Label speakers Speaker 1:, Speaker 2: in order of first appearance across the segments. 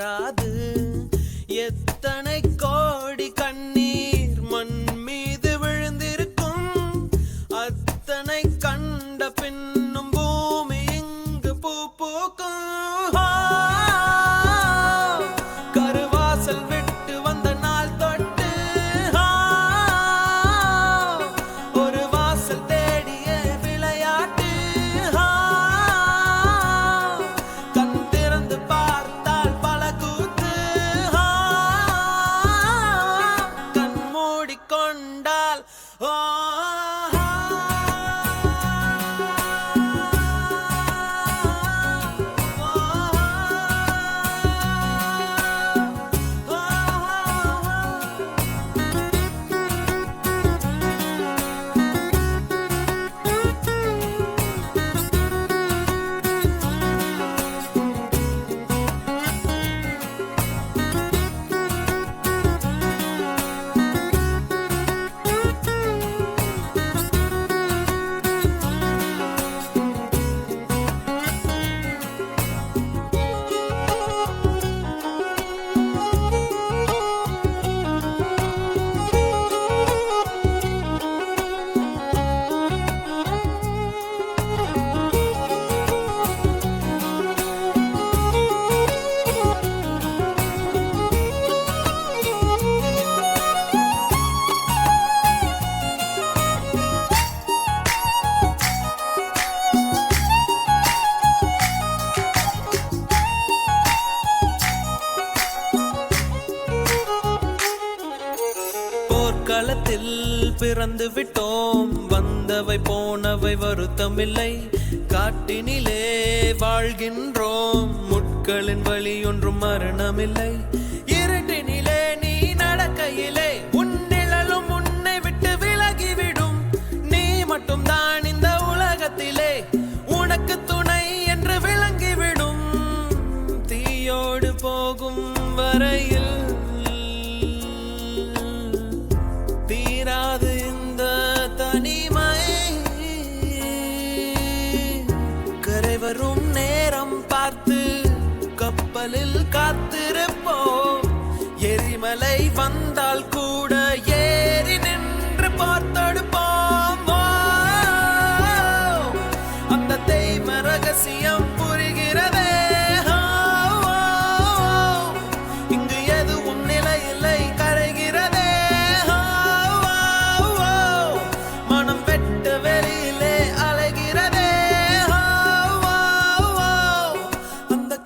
Speaker 1: மாறாது. எத்தனை கோடி கண்ணீர் மண் மீது விழுந்திருக்கும், அத்தனை கண்ட பின்னும் பூமி இங்கு பூ பூக்கும். கருவாசல் விட்டு வந்த நாள் தொட்டு ஒரு வாசல் தேடிய விளையாட்டு. கண் திறந்து பார்த்தால் பல கூத்து, கண் மூடிக்கொண்டால் களத்தில் பிறந்து விட்டோம், வந்தவை போனவை வருத்தமில்லை. காட்டினிலே வாழ்கின்றோம், முட்களின் வழி ஒன்றும் மரணமில்லை. இருட்டினிலே நீ நடக்கையிலே உன் நிழலும் உன்னை விட்டு விலகிவிடும். நீ மட்டும் தான் இந்த உலகத்திலே உனக்கு துணை என்று விளங்கிவிடும். தீயோடு போகும் வரையில் தீராது இந்த தனிமை. கரை வரும் நேரம் பார்த்து கப்பலில் காத்திருப்போம். எரிமலை வந்தால் கூட ஏறி நின்று பார்த்தொடுப்போம். அந்த தெய்வ ரகசியம் புரிகிறதே. இங்கு எதுவும் நிலையில்லை, கரைகிறதே.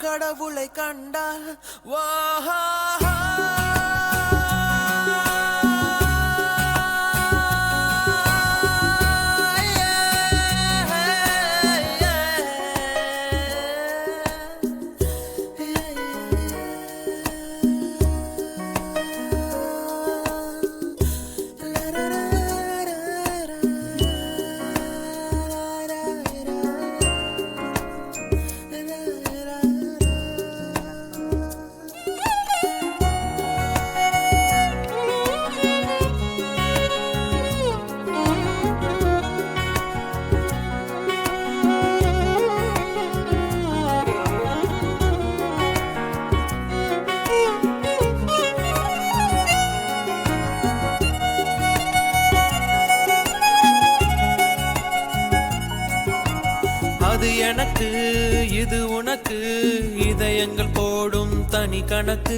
Speaker 1: கடவுளை கண்டால் அது எனக்கு இது உனக்கு, இதயங்கள் போடும் தனி கணக்கு.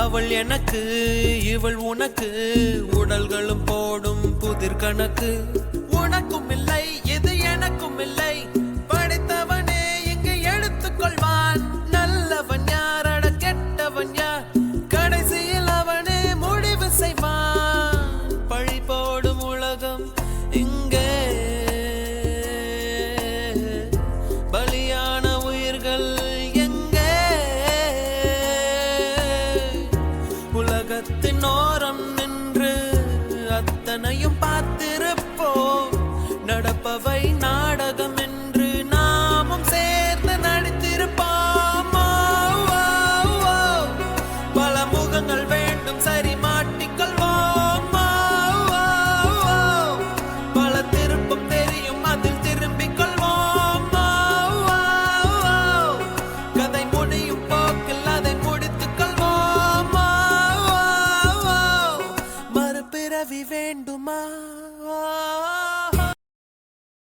Speaker 1: அவள் எனக்கு இவள் உனக்கு, உடல்களும் போடும் புதிர் கணக்கு. உனக்கும் இல்லை இது எனக்கும் இல்லை, படைத்தவனே இங்கு எடுத்துக்கொள்வான். நல்லவன் யாரட கெட்டவன் யார், கடைசியில் அவனே முடிவு செய்வான். பழி போடும் உலகம் இங்கே, பலியான உயிர்கள் எங்கே? உலகத்தின் ஓரம் நின்று அத்தனையும் பார்த்திருப்போம். நடப்பவை நாடகம் என்று ஆவி வேண்டுமா